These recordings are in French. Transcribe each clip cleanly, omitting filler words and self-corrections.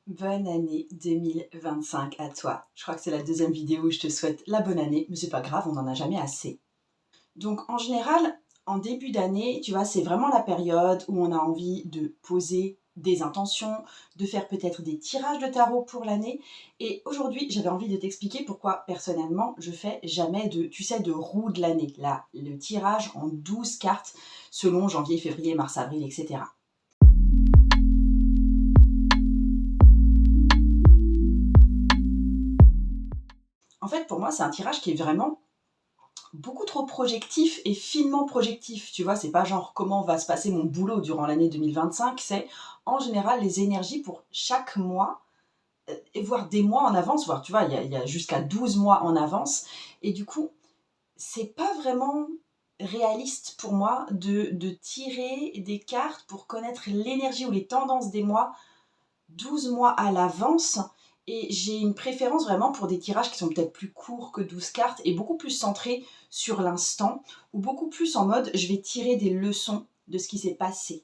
Bonne année 2025 à toi. Je crois que c'est la deuxième vidéo où je te souhaite la bonne année, mais c'est pas grave, on n'en a jamais assez. Donc en général, en début d'année, tu vois, c'est vraiment la période où on a envie de poser des intentions, de faire peut-être des tirages de tarot pour l'année. Et aujourd'hui, j'avais envie de t'expliquer pourquoi personnellement, je fais jamais de, tu sais, de roue de l'année. Là, le tirage en 12 cartes selon janvier, février, mars, avril, etc. En fait, pour moi, c'est un tirage qui est vraiment beaucoup trop projectif et finement projectif. Tu vois, c'est pas genre comment va se passer mon boulot durant l'année 2025, c'est en général les énergies pour chaque mois, et voire des mois en avance, voire tu vois, il y a jusqu'à 12 mois en avance. Et du coup, c'est pas vraiment réaliste pour moi de tirer des cartes pour connaître l'énergie ou les tendances des mois 12 mois à l'avance. Et j'ai une préférence vraiment pour des tirages qui sont peut-être plus courts que 12 cartes et beaucoup plus centrés sur l'instant, ou beaucoup plus en mode je vais tirer des leçons de ce qui s'est passé.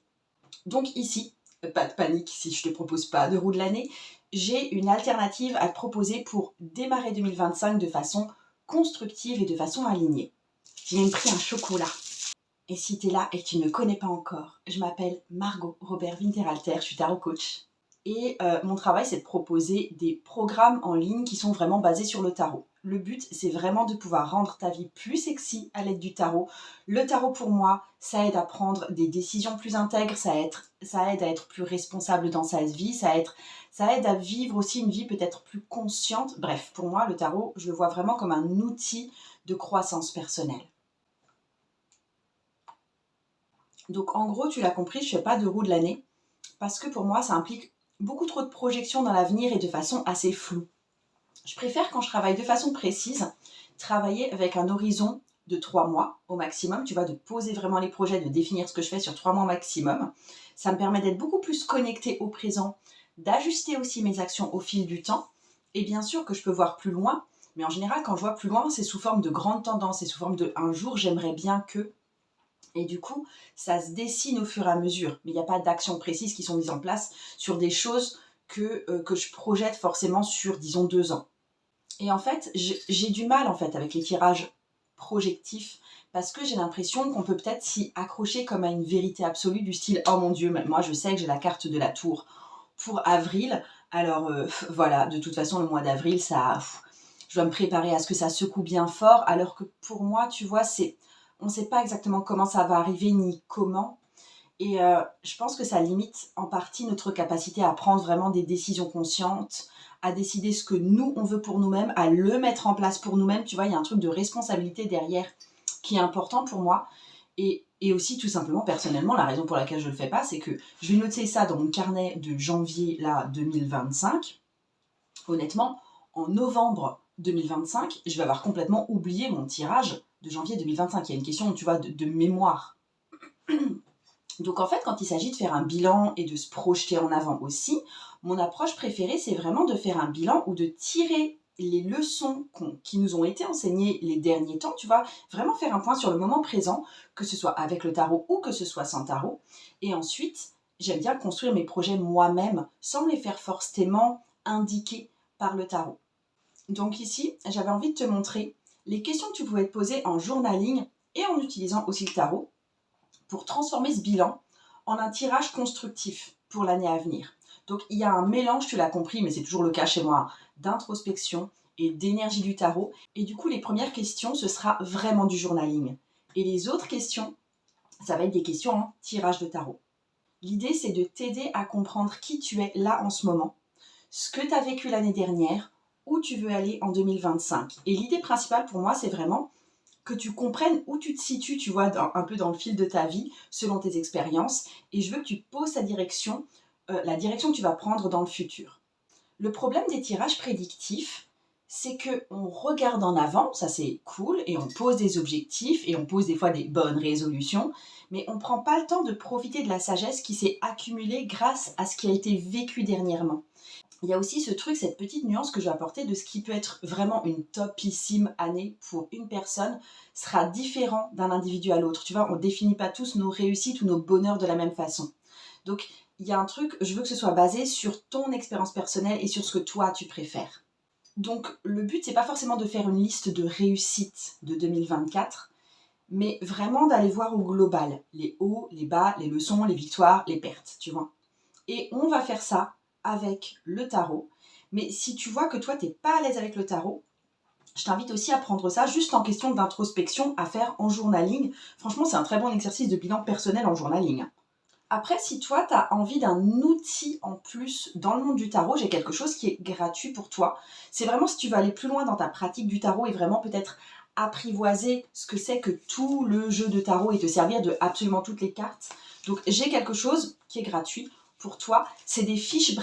Donc ici, pas de panique si je ne te propose pas de roue de l'année, j'ai une alternative à te proposer pour démarrer 2025 de façon constructive et de façon alignée. J'ai même pris un chocolat. Et si tu es là et que tu ne me connais pas encore, je m'appelle Margot Robert Winterhalter, je suis tarot coach. Et mon travail, c'est de proposer des programmes en ligne qui sont vraiment basés sur le tarot. Le but, c'est vraiment de pouvoir rendre ta vie plus sexy à l'aide du tarot. Le tarot, pour moi, ça aide à prendre des décisions plus intègres, ça aide à être plus responsable dans sa vie, ça aide à vivre aussi une vie peut-être plus consciente. Bref, pour moi, le tarot, je le vois vraiment comme un outil de croissance personnelle. Donc en gros, tu l'as compris, je ne fais pas de roue de l'année parce que pour moi, ça implique beaucoup trop de projections dans l'avenir et de façon assez floue. Je préfère, quand je travaille de façon précise, travailler avec un horizon de 3 mois au maximum, tu vois, de poser vraiment les projets, de définir ce que je fais sur 3 mois maximum. Ça me permet d'être beaucoup plus connectée au présent, d'ajuster aussi mes actions au fil du temps. Et bien sûr que je peux voir plus loin, mais en général, quand je vois plus loin, c'est sous forme de grandes tendances, c'est sous forme de un jour, j'aimerais bien que. Et du coup, ça se dessine au fur et à mesure. Mais il n'y a pas d'actions précises qui sont mises en place sur des choses que je projette forcément sur, disons, 2 ans. Et en fait, j'ai du mal en fait avec les tirages projectifs parce que j'ai l'impression qu'on peut peut-être s'y accrocher comme à une vérité absolue du style « Oh mon Dieu, moi je sais que j'ai la carte de la tour pour avril. Alors voilà, de toute façon, le mois d'avril, je dois me préparer à ce que ça secoue bien fort. » Alors que pour moi, tu vois, on ne sait pas exactement comment ça va arriver ni comment. Et je pense que ça limite en partie notre capacité à prendre vraiment des décisions conscientes, à décider ce que nous, on veut pour nous-mêmes, à le mettre en place pour nous-mêmes. Tu vois, il y a un truc de responsabilité derrière qui est important pour moi. Et aussi, tout simplement, personnellement, la raison pour laquelle je ne le fais pas, c'est que je vais noter ça dans mon carnet de janvier là, 2025. Honnêtement, en novembre 2025, je vais avoir complètement oublié mon tirage de janvier 2025. Il y a une question, tu vois, de mémoire. Donc en fait, quand il s'agit de faire un bilan et de se projeter en avant aussi, mon approche préférée, c'est vraiment de faire un bilan ou de tirer les leçons qui nous ont été enseignées les derniers temps, tu vois, vraiment faire un point sur le moment présent, que ce soit avec le tarot ou que ce soit sans tarot. Et ensuite, j'aime bien construire mes projets moi-même, sans me les faire forcément indiquer par le tarot. Donc ici, j'avais envie de te montrer les questions que tu pouvais te poser en journaling et en utilisant aussi le tarot pour transformer ce bilan en un tirage constructif pour l'année à venir. Donc il y a un mélange, tu l'as compris, mais c'est toujours le cas chez moi, d'introspection et d'énergie du tarot. Et du coup, les premières questions, ce sera vraiment du journaling. Et les autres questions, ça va être des questions en tirage de tarot. L'idée, c'est de t'aider à comprendre qui tu es là en ce moment, ce que tu as vécu l'année dernière, où tu veux aller en 2025. Et l'idée principale pour moi, c'est vraiment que tu comprennes où tu te situes, tu vois, un peu dans le fil de ta vie, selon tes expériences. Et je veux que tu poses ta direction, la direction que tu vas prendre dans le futur. Le problème des tirages prédictifs, c'est qu'on regarde en avant, ça c'est cool, et on pose des objectifs, et on pose des fois des bonnes résolutions, mais on ne prend pas le temps de profiter de la sagesse qui s'est accumulée grâce à ce qui a été vécu dernièrement. Il y a aussi ce truc, cette petite nuance que je vais apporter de ce qui peut être vraiment une topissime année pour une personne sera différent d'un individu à l'autre. Tu vois, on ne définit pas tous nos réussites ou nos bonheurs de la même façon. Donc, il y a un truc, je veux que ce soit basé sur ton expérience personnelle et sur ce que toi tu préfères. Donc le but, c'est pas forcément de faire une liste de réussites de 2024, mais vraiment d'aller voir au global, les hauts, les bas, les leçons, les victoires, les pertes, tu vois. Et on va faire ça avec le tarot. Mais si tu vois que toi, t'es pas à l'aise avec le tarot, je t'invite aussi à prendre ça juste en question d'introspection à faire en journaling. Franchement, c'est un très bon exercice de bilan personnel en journaling. Après, si toi, tu as envie d'un outil en plus dans le monde du tarot, j'ai quelque chose qui est gratuit pour toi. C'est vraiment si tu veux aller plus loin dans ta pratique du tarot et vraiment peut-être apprivoiser ce que c'est que tout le jeu de tarot et te servir de absolument toutes les cartes. Donc, j'ai quelque chose qui est gratuit pour toi. C'est des fiches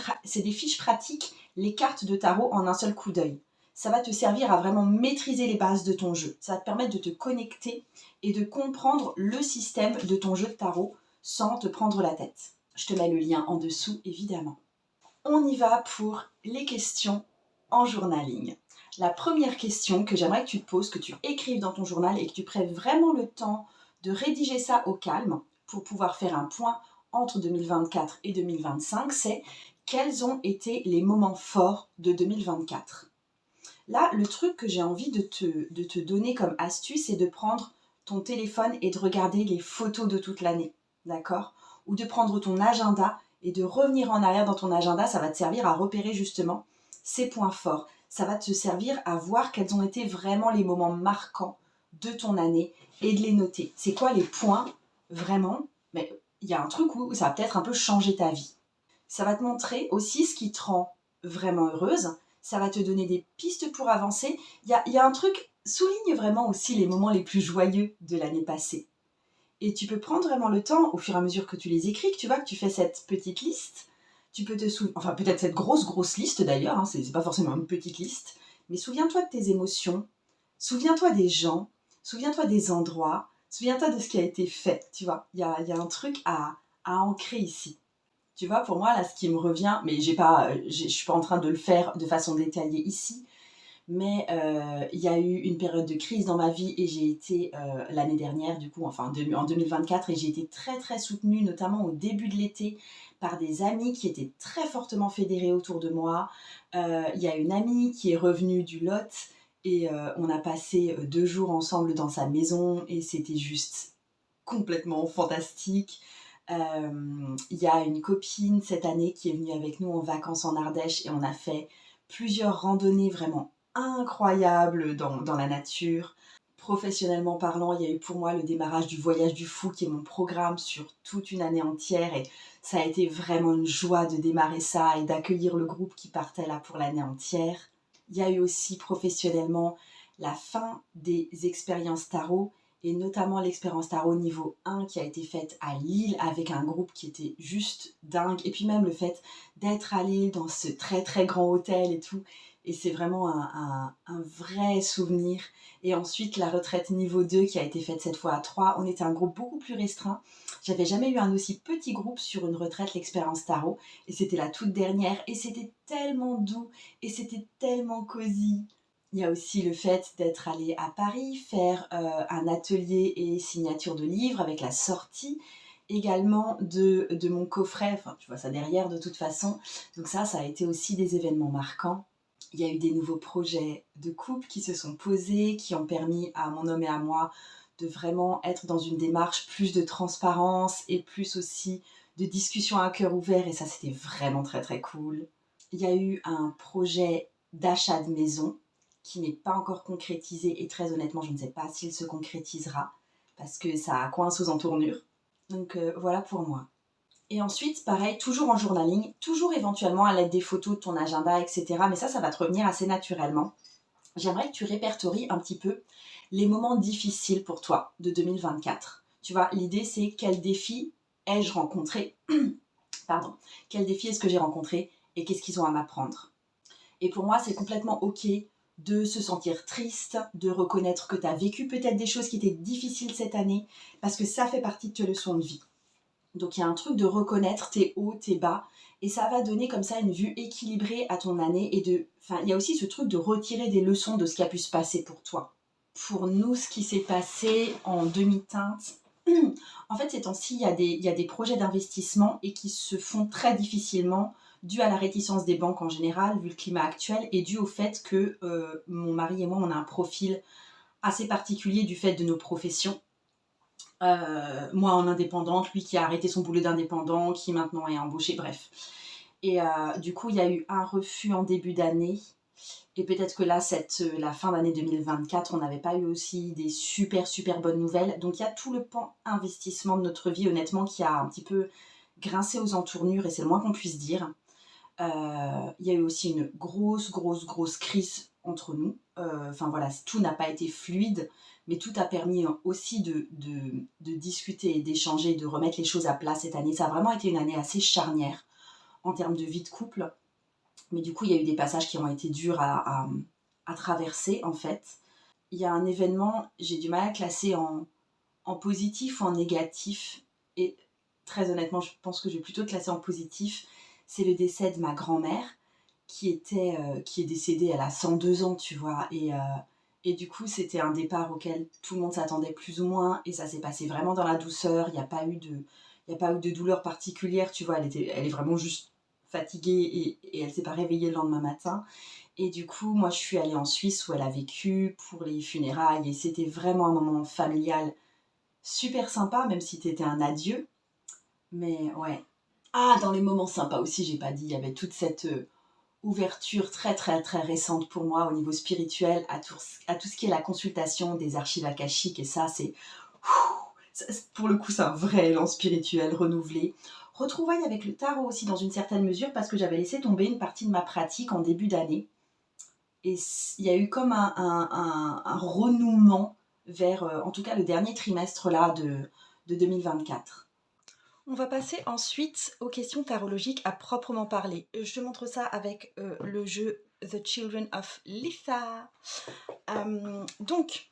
pratiques, les cartes de tarot en un seul coup d'œil. Ça va te servir à vraiment maîtriser les bases de ton jeu. Ça va te permettre de te connecter et de comprendre le système de ton jeu de tarot sans te prendre la tête. Je te mets le lien en dessous, évidemment. On y va pour les questions en journaling. La première question que j'aimerais que tu te poses, que tu écrives dans ton journal et que tu prennes vraiment le temps de rédiger ça au calme pour pouvoir faire un point entre 2024 et 2025, c'est quels ont été les moments forts de 2024 ? Là, le truc que j'ai envie de te donner comme astuce, c'est de prendre ton téléphone et de regarder les photos de toute l'année, d'accord ? Ou de prendre ton agenda et de revenir en arrière dans ton agenda, ça va te servir à repérer justement ces points forts. Ça va te servir à voir quels ont été vraiment les moments marquants de ton année et de les noter. C'est quoi les points vraiment ? Mais il y a un truc où ça va peut-être un peu changer ta vie. Ça va te montrer aussi ce qui te rend vraiment heureuse. Ça va te donner des pistes pour avancer. Il y a un truc, souligne vraiment aussi les moments les plus joyeux de l'année passée. Et tu peux prendre vraiment le temps, au fur et à mesure que tu les écris, que tu vois que tu fais cette petite liste. Tu peux te souvenir, enfin peut-être cette grosse liste d'ailleurs, hein, c'est pas forcément une petite liste, mais souviens-toi de tes émotions, souviens-toi des gens, souviens-toi des endroits, souviens-toi de ce qui a été fait, tu vois. Il y a un truc à ancrer ici. Tu vois, pour moi, là, ce qui me revient, mais je suis pas en train de le faire de façon détaillée ici, mais il y a eu une période de crise dans ma vie et j'ai été l'année dernière, du coup, enfin en 2024, et j'ai été très soutenue, notamment au début de l'été, par des amis qui étaient très fortement fédérés autour de moi. Il y a une amie qui est revenue du Lot et on a passé 2 jours ensemble dans sa maison et c'était juste complètement fantastique. Il y a une copine cette année qui est venue avec nous en vacances en Ardèche et on a fait plusieurs randonnées vraiment incroyables dans la nature. Professionnellement parlant, il y a eu pour moi le démarrage du Voyage du Fou qui est mon programme sur toute une année entière et ça a été vraiment une joie de démarrer ça et d'accueillir le groupe qui partait là pour l'année entière. Il y a eu aussi professionnellement la fin des expériences tarot et notamment l'expérience tarot niveau 1 qui a été faite à Lille avec un groupe qui était juste dingue. Et puis même le fait d'être allé dans ce très grand hôtel et tout. Et c'est vraiment un vrai souvenir. Et ensuite la retraite niveau 2 qui a été faite cette fois à 3. On était un groupe beaucoup plus restreint. J'avais jamais eu un aussi petit groupe sur une retraite, l'expérience tarot. Et c'était la toute dernière. Et c'était tellement doux. Et c'était tellement cosy. Il y a aussi le fait d'être allé à Paris, faire un atelier et signature de livres avec la sortie également de mon coffret. Enfin, tu vois ça derrière de toute façon. Donc ça a été aussi des événements marquants. Il y a eu des nouveaux projets de couple qui se sont posés, qui ont permis à mon homme et à moi de vraiment être dans une démarche plus de transparence et plus aussi de discussion à cœur ouvert. Et ça, c'était vraiment très cool. Il y a eu un projet d'achat de maison qui n'est pas encore concrétisé et très honnêtement, je ne sais pas s'il se concrétisera parce que ça coince aux entournures. Donc voilà pour moi. Et ensuite, pareil, toujours en journaling, toujours éventuellement à l'aide des photos de ton agenda, etc. Mais ça va te revenir assez naturellement. J'aimerais que tu répertories un petit peu les moments difficiles pour toi de 2024. Tu vois, l'idée c'est quel défi ai-je rencontré Pardon. Quel défi est-ce que j'ai rencontré et qu'est-ce qu'ils ont à m'apprendre. Et pour moi, c'est complètement ok de se sentir triste, de reconnaître que tu as vécu peut-être des choses qui étaient difficiles cette année, parce que ça fait partie de tes leçons de vie. Donc il y a un truc de reconnaître tes hauts, tes bas, et ça va donner comme ça une vue équilibrée à ton année, il y a aussi ce truc de retirer des leçons de ce qui a pu se passer pour toi. Pour nous, ce qui s'est passé en demi-teinte, En fait, ces temps-ci, il y a des projets d'investissement et qui se font très difficilement dû à la réticence des banques en général, vu le climat actuel, et dû au fait que mon mari et moi, on a un profil assez particulier du fait de nos professions. Moi en indépendante, lui qui a arrêté son boulot d'indépendant, qui maintenant est embauché, bref. Et du coup, il y a eu un refus en début d'année. Et peut-être que là, la fin d'année 2024, on n'avait pas eu aussi des super super bonnes nouvelles. Donc il y a tout le pan investissement de notre vie, honnêtement, qui a un petit peu grincé aux entournures, et c'est le moins qu'on puisse dire. Il y a eu aussi une grosse, grosse, grosse crise entre nous. Enfin voilà, tout n'a pas été fluide, mais tout a permis aussi de discuter et d'échanger, de remettre les choses à plat cette année. Ça a vraiment été une année assez charnière en termes de vie de couple. Mais du coup, il y a eu des passages qui ont été durs à traverser, en fait. Il y a un événement, j'ai du mal à classer en positif ou en négatif. Et très honnêtement, je pense que je vais plutôt le classer en positif. C'est le décès de ma grand-mère qui est décédée, elle a 102 ans, tu vois. Et du coup, c'était un départ auquel tout le monde s'attendait plus ou moins. Et ça s'est passé vraiment dans la douceur. Il n'y a pas eu de douleur particulière, tu vois. Elle est vraiment juste fatiguée et elle s'est pas réveillée le lendemain matin. Et du coup, moi, je suis allée en Suisse où elle a vécu pour les funérailles. Et c'était vraiment un moment familial super sympa, même si c'était un adieu. Mais ouais. Ah, dans les moments sympas aussi, j'ai pas dit, il y avait toute cette ouverture très très très récente pour moi au niveau spirituel à tout ce qui est la consultation des archives akashiques. Et ça, pour le coup, c'est un vrai élan spirituel renouvelé. Retrouvailles avec le tarot aussi dans une certaine mesure parce que j'avais laissé tomber une partie de ma pratique en début d'année. Et il y a eu comme un renouement vers, en tout cas, le dernier trimestre là de 2024. On va passer ensuite aux questions tarologiques à proprement parler. Je te montre ça avec le jeu The Children of Litha. Donc,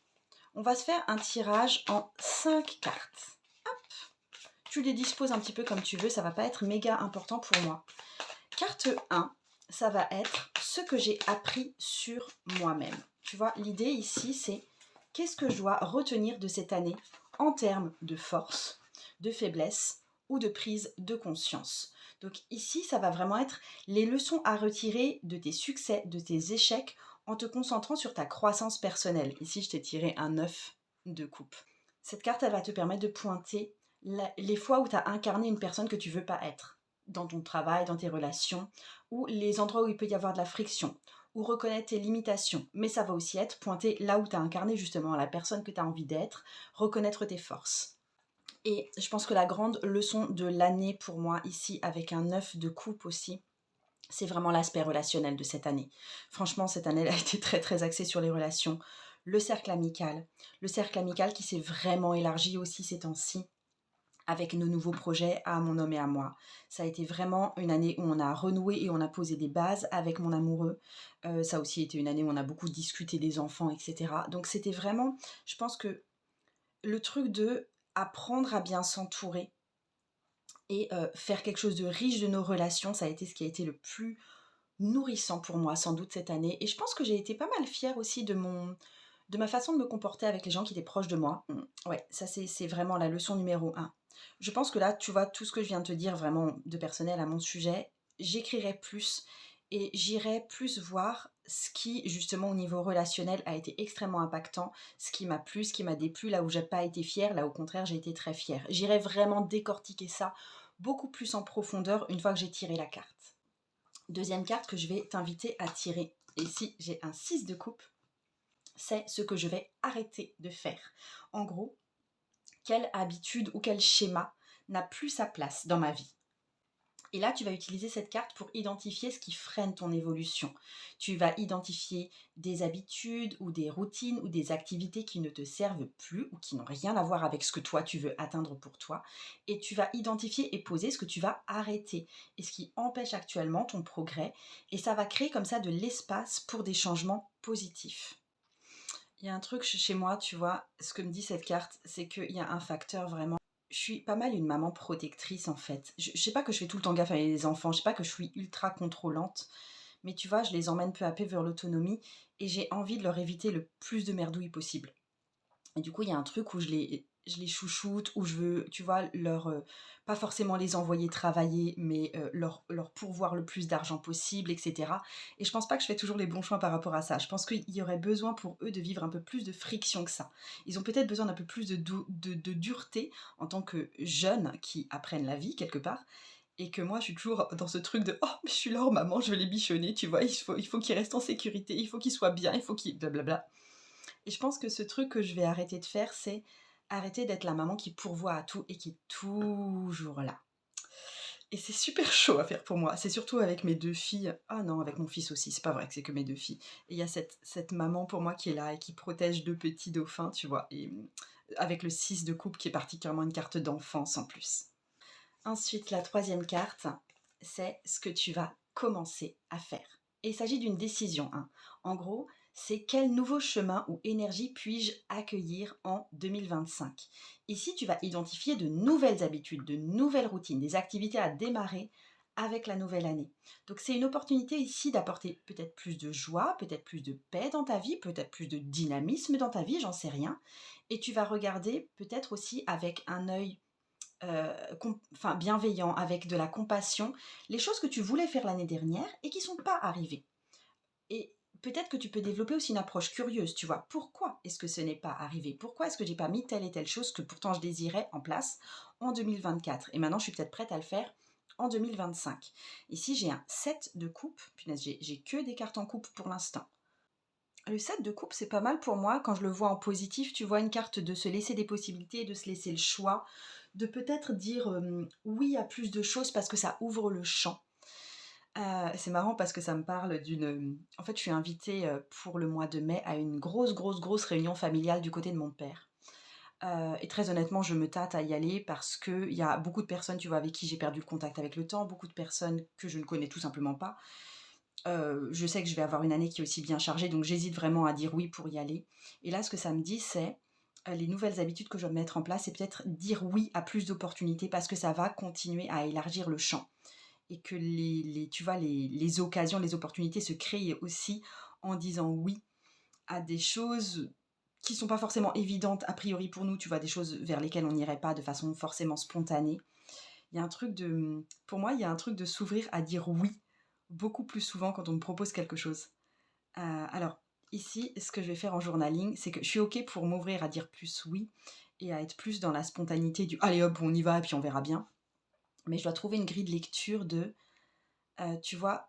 on va se faire un tirage en 5 cartes. Hop, tu les disposes un petit peu comme tu veux, ça va pas être méga important pour moi. Carte 1, ça va être ce que j'ai appris sur moi-même. Tu vois, l'idée ici, c'est qu'est-ce que je dois retenir de cette année en termes de force, de faiblesse ou de prise de conscience. Donc ici, ça va vraiment être les leçons à retirer de tes succès, de tes échecs, en te concentrant sur ta croissance personnelle. Ici, je t'ai tiré un 9 de coupe. Cette carte, elle va te permettre de pointer les fois où tu as incarné une personne que tu veux pas être dans ton travail, dans tes relations, ou les endroits où il peut y avoir de la friction, ou reconnaître tes limitations. Mais ça va aussi être pointer là où tu as incarné justement la personne que tu as envie d'être, reconnaître tes forces. Et je pense que la grande leçon de l'année pour moi ici, avec un 9 de coupe aussi, c'est vraiment l'aspect relationnel de cette année. Franchement, cette année, elle a été très très axée sur les relations, le cercle amical qui s'est vraiment élargi aussi ces temps-ci avec nos nouveaux projets à mon homme et à moi. Ça a été vraiment une année où on a renoué et on a posé des bases avec mon amoureux. Ça a aussi été une année où on a beaucoup discuté des enfants, etc. Donc c'était vraiment, je pense que le truc de apprendre à bien s'entourer et faire quelque chose de riche de nos relations, ça a été ce qui a été le plus nourrissant pour moi sans doute cette année. Et je pense que j'ai été pas mal fière aussi de ma façon de me comporter avec les gens qui étaient proches de moi. Ouais, ça c'est vraiment la leçon numéro un. Je pense que là, tu vois, tout ce que je viens de te dire vraiment de personnel à mon sujet, j'écrirai plus et j'irai plus voir ce qui, justement, au niveau relationnel, a été extrêmement impactant, ce qui m'a plu, ce qui m'a déplu, là où j'ai pas été fière, là au contraire, j'ai été très fière. J'irai vraiment décortiquer ça beaucoup plus en profondeur une fois que j'ai tiré la carte. Deuxième carte que je vais t'inviter à tirer. Et ici, j'ai un 6 de coupe. C'est ce que je vais arrêter de faire. En gros, quelle habitude ou quel schéma n'a plus sa place dans ma vie. Et là, tu vas utiliser cette carte pour identifier ce qui freine ton évolution. Tu vas identifier des habitudes ou des routines ou des activités qui ne te servent plus ou qui n'ont rien à voir avec ce que toi, tu veux atteindre pour toi. Et tu vas identifier et poser ce que tu vas arrêter et ce qui empêche actuellement ton progrès. Et ça va créer comme ça de l'espace pour des changements positifs. Il y a un truc chez moi, tu vois, ce que me dit cette carte, c'est qu'il y a un facteur vraiment. Je suis pas mal une maman protectrice en fait. Je sais pas que je fais tout le temps gaffe avec les enfants, je sais pas que je suis ultra contrôlante, mais tu vois, je les emmène peu à peu vers l'autonomie et j'ai envie de leur éviter le plus de merdouilles possible. Et du coup, il y a un truc où je les chouchoute ou je veux, tu vois, pas forcément les envoyer travailler, mais leur pourvoir le plus d'argent possible, etc. Et je pense pas que je fais toujours les bons choix par rapport à ça. Je pense qu'il y aurait besoin pour eux de vivre un peu plus de friction que ça. Ils ont peut-être besoin d'un peu plus de dureté en tant que jeunes qui apprennent la vie quelque part. Et que moi, je suis toujours dans ce truc de «Oh, mais je suis leur maman, je vais les bichonner, tu vois, il faut qu'ils restent en sécurité, il faut qu'ils soient bien, il faut qu'ils... blablabla». Et je pense que ce truc que je vais arrêter de faire, c'est arrêter d'être la maman qui pourvoit à tout et qui est toujours là. Et c'est super chaud à faire pour moi. C'est surtout avec mes 2 filles. Ah non, avec mon fils aussi, c'est pas vrai que c'est que mes 2 filles. Et il y a cette maman pour moi qui est là et qui protège 2 petits dauphins, tu vois? Et avec le 6 de coupe qui est particulièrement une carte d'enfance en plus. Ensuite, la troisième carte, c'est ce que tu vas commencer à faire. Et il s'agit d'une décision, hein. En gros, c'est quel nouveau chemin ou énergie puis-je accueillir en 2025. Ici, tu vas identifier de nouvelles habitudes, de nouvelles routines, des activités à démarrer avec la nouvelle année. Donc c'est une opportunité ici d'apporter peut-être plus de joie, peut-être plus de paix dans ta vie, peut-être plus de dynamisme dans ta vie, j'en sais rien. Et tu vas regarder peut-être aussi avec un œil bienveillant, avec de la compassion, les choses que tu voulais faire l'année dernière et qui ne sont pas arrivées. Et peut-être que tu peux développer aussi une approche curieuse, tu vois. Pourquoi est-ce que ce n'est pas arrivé? Pourquoi est-ce que j'ai pas mis telle et telle chose que pourtant je désirais en place en 2024? Et maintenant, je suis peut-être prête à le faire en 2025. Ici, j'ai un 7 de coupe. Punaise, j'ai que des cartes en coupe pour l'instant. Le 7 de coupe, c'est pas mal pour moi quand je le vois en positif. Tu vois une carte de se laisser des possibilités, de se laisser le choix, de peut-être dire oui à plus de choses parce que ça ouvre le champ. C'est marrant parce que ça me parle d'une... En fait, je suis invitée pour le mois de mai à une grosse réunion familiale du côté de mon père. Et très honnêtement, je me tâte à y aller parce qu'il y a beaucoup de personnes, tu vois, avec qui j'ai perdu le contact avec le temps, beaucoup de personnes que je ne connais tout simplement pas. Je sais que je vais avoir une année qui est aussi bien chargée, donc j'hésite vraiment à dire oui pour y aller. Et là, ce que ça me dit, c'est les nouvelles habitudes que je dois mettre en place, c'est peut-être dire oui à plus d'opportunités parce que ça va continuer à élargir le champ. Et que tu vois, les occasions, les opportunités se créent aussi en disant oui à des choses qui sont pas forcément évidentes a priori pour nous, tu vois, des choses vers lesquelles on n'irait pas de façon forcément spontanée. Il y a un truc de... Pour moi, il y a un truc de s'ouvrir à dire oui beaucoup plus souvent quand on me propose quelque chose. Alors, ici, ce que je vais faire en journaling, c'est que je suis OK pour m'ouvrir à dire plus oui et à être plus dans la spontanéité du allez hop, on y va et puis on verra bien. Mais je dois trouver une grille de lecture de, tu vois,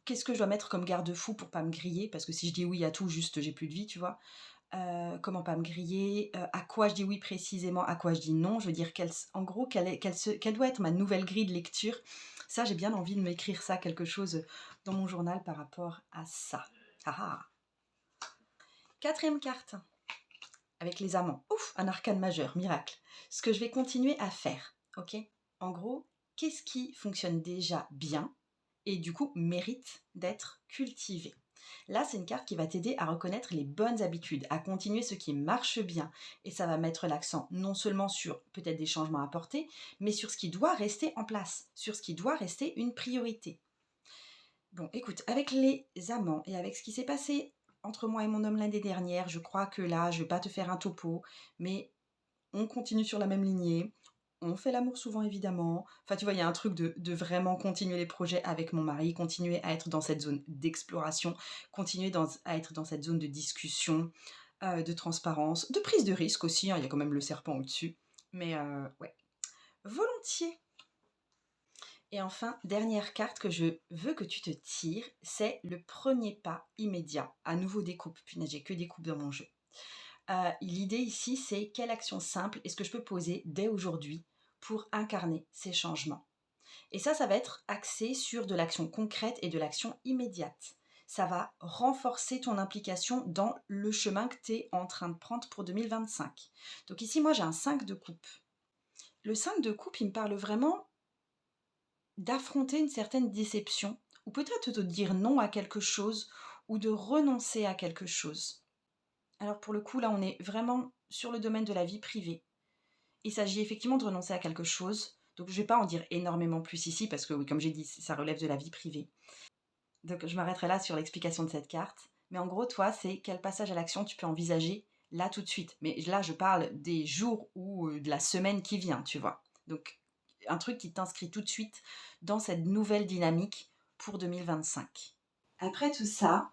qu'est-ce que je dois mettre comme garde-fou pour pas me griller? Parce que si je dis oui à tout, juste j'ai plus de vie, tu vois. Comment pas me griller, à quoi je dis oui précisément, à quoi je dis non. Je veux dire, en gros, quelle doit être ma nouvelle grille de lecture. Ça, j'ai bien envie de m'écrire ça, quelque chose dans mon journal par rapport à ça. Ah ah. Quatrième carte, avec les amants. Ouf, un arcane majeur, miracle. Ce que je vais continuer à faire, ok? En gros, qu'est-ce qui fonctionne déjà bien et du coup mérite d'être cultivé? Là, c'est une carte qui va t'aider à reconnaître les bonnes habitudes, à continuer ce qui marche bien. Et ça va mettre l'accent non seulement sur peut-être des changements à apporter, mais sur ce qui doit rester en place, sur ce qui doit rester une priorité. Bon, écoute, avec les amants et avec ce qui s'est passé entre moi et mon homme l'année dernière, je crois que là, je vais pas te faire un topo, mais on continue sur la même lignée. On fait l'amour souvent, évidemment. Enfin, tu vois, il y a un truc de vraiment continuer les projets avec mon mari, continuer à être dans cette zone d'exploration, continuer à être dans cette zone de discussion, de transparence, de prise de risque aussi, hein, il y a quand même le serpent au-dessus. Mais ouais, volontiers. Et enfin, dernière carte que je veux que tu te tires, c'est le premier pas immédiat. À nouveau des coupes, punaise, j'ai que des coupes dans mon jeu. L'idée ici, c'est quelle action simple est-ce que je peux poser dès aujourd'hui pour incarner ces changements. Et ça va être axé sur de l'action concrète et de l'action immédiate. Ça va renforcer ton implication dans le chemin que tu es en train de prendre pour 2025. Donc ici, moi, j'ai un 5 de coupe. Le 5 de coupe, il me parle vraiment d'affronter une certaine déception, ou peut-être de dire non à quelque chose, ou de renoncer à quelque chose. Alors pour le coup, là, on est vraiment sur le domaine de la vie privée. Il s'agit effectivement de renoncer à quelque chose. Donc je ne vais pas en dire énormément plus ici, parce que oui, comme j'ai dit, ça relève de la vie privée. Donc je m'arrêterai là sur l'explication de cette carte. Mais en gros, toi, c'est quel passage à l'action tu peux envisager là tout de suite. Mais là, je parle des jours ou de la semaine qui vient, tu vois. Donc, un truc qui t'inscrit tout de suite dans cette nouvelle dynamique pour 2025. Après tout ça,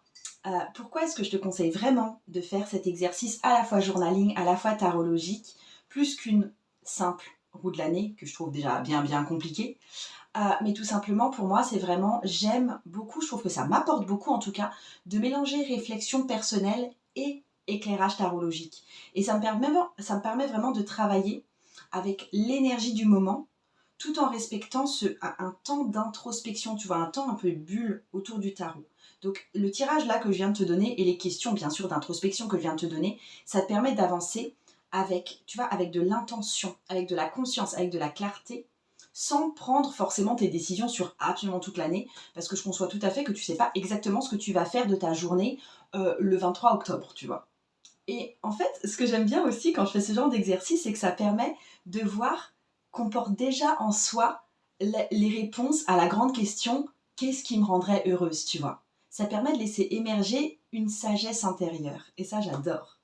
pourquoi est-ce que je te conseille vraiment de faire cet exercice à la fois journaling, à la fois tarologique, plus qu'une simple roue de l'année, que je trouve déjà bien compliquée. Mais tout simplement, pour moi, c'est vraiment, j'aime beaucoup, je trouve que ça m'apporte beaucoup en tout cas, de mélanger réflexion personnelle et éclairage tarologique. Et ça me permet vraiment de travailler avec l'énergie du moment, tout en respectant un temps d'introspection, tu vois, un temps un peu bulle autour du tarot. Donc le tirage là que je viens de te donner et les questions bien sûr d'introspection que je viens de te donner, ça te permet d'avancer avec, tu vois, avec de l'intention, avec de la conscience, avec de la clarté, sans prendre forcément tes décisions sur absolument toute l'année, parce que je conçois tout à fait que tu sais pas exactement ce que tu vas faire de ta journée le 23 octobre, tu vois. Et en fait, ce que j'aime bien aussi quand je fais ce genre d'exercice, c'est que ça permet de voir qu'on porte déjà en soi les réponses à la grande question qu'est-ce qui me rendrait heureuse, tu vois. Ça permet de laisser émerger une sagesse intérieure. Et ça, j'adore.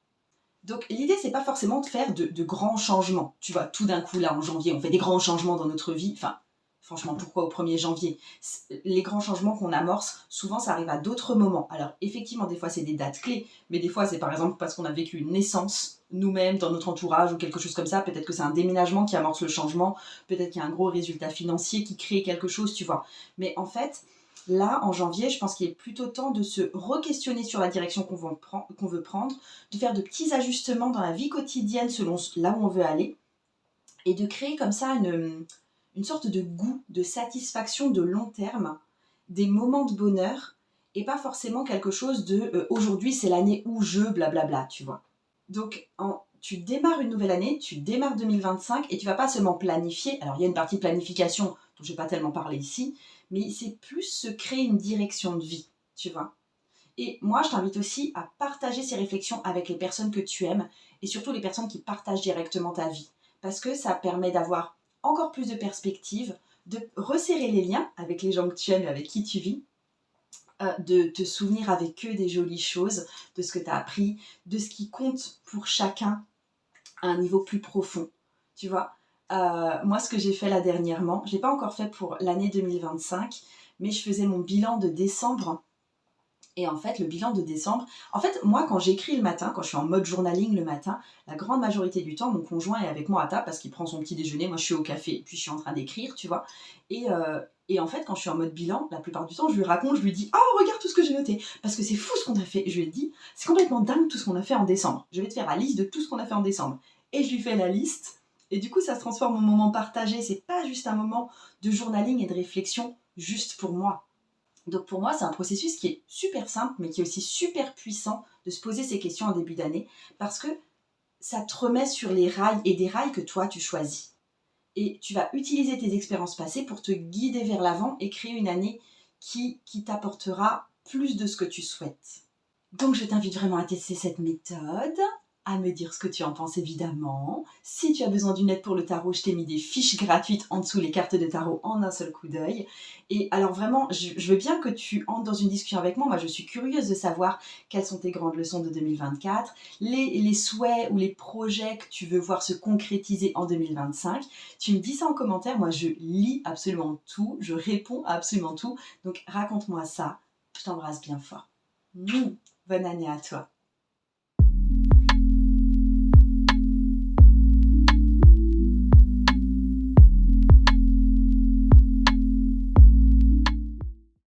Donc l'idée, c'est pas forcément de faire de grands changements. Tu vois, tout d'un coup, là, en janvier, on fait des grands changements dans notre vie. Enfin, franchement, pourquoi au 1er janvier? Les grands changements qu'on amorce, souvent, ça arrive à d'autres moments. Alors, effectivement, des fois, c'est des dates clés, mais des fois, c'est par exemple parce qu'on a vécu une naissance nous-mêmes, dans notre entourage, ou quelque chose comme ça. Peut-être que c'est un déménagement qui amorce le changement. Peut-être qu'il y a un gros résultat financier qui crée quelque chose, tu vois. Mais en fait, là, en janvier, je pense qu'il est plutôt temps de se re-questionner sur la direction qu'on veut prendre, de faire de petits ajustements dans la vie quotidienne selon là où on veut aller, et de créer comme ça une sorte de goût, de satisfaction de long terme, des moments de bonheur, et pas forcément quelque chose de aujourd'hui c'est l'année où je blablabla, tu vois. Donc tu démarres une nouvelle année, tu démarres 2025 et tu vas pas seulement planifier, alors il y a une partie planification dont je vais pas tellement parler ici, mais c'est plus se créer une direction de vie, tu vois. Et moi, je t'invite aussi à partager ces réflexions avec les personnes que tu aimes et surtout les personnes qui partagent directement ta vie. Parce que ça permet d'avoir encore plus de perspectives, de resserrer les liens avec les gens que tu aimes et avec qui tu vis, de te souvenir avec eux des jolies choses, de ce que tu as appris, de ce qui compte pour chacun à un niveau plus profond. Tu vois, moi, ce que j'ai fait là dernièrement, je ne l'ai pas encore fait pour l'année 2025, mais je faisais mon bilan de décembre. Et en fait, le bilan de décembre, en fait, moi, quand j'écris le matin, quand je suis en mode journaling le matin, la grande majorité du temps, mon conjoint est avec moi à table parce qu'il prend son petit déjeuner, moi je suis au café, puis je suis en train d'écrire, tu vois. Et en fait, quand je suis en mode bilan, la plupart du temps, je lui raconte, je lui dis «Oh, regarde tout ce que j'ai noté!» Parce que c'est fou ce qu'on a fait. Et je lui dis «C'est complètement dingue tout ce qu'on a fait en décembre. Je vais te faire la liste de tout ce qu'on a fait en décembre.» Et je lui fais la liste. Et du coup, ça se transforme en moment partagé. C'est pas juste un moment de journaling et de réflexion juste pour moi. Donc pour moi, c'est un processus qui est super simple, mais qui est aussi super puissant de se poser ces questions en début d'année, parce que ça te remet sur les rails et des rails que toi, tu choisis. Et tu vas utiliser tes expériences passées pour te guider vers l'avant et créer une année qui t'apportera plus de ce que tu souhaites. Donc je t'invite vraiment à tester cette méthode, à me dire ce que tu en penses évidemment. Si tu as besoin d'une aide pour le tarot, je t'ai mis des fiches gratuites en dessous, les cartes de tarot en un seul coup d'œil. Et alors vraiment, je veux bien que tu entres dans une discussion avec moi. Moi, je suis curieuse de savoir quelles sont tes grandes leçons de 2024, les souhaits ou les projets que tu veux voir se concrétiser en 2025. Tu me dis ça en commentaire. Moi, je lis absolument tout, je réponds à absolument tout. Donc raconte-moi ça. Je t'embrasse bien fort. Bonne année à toi.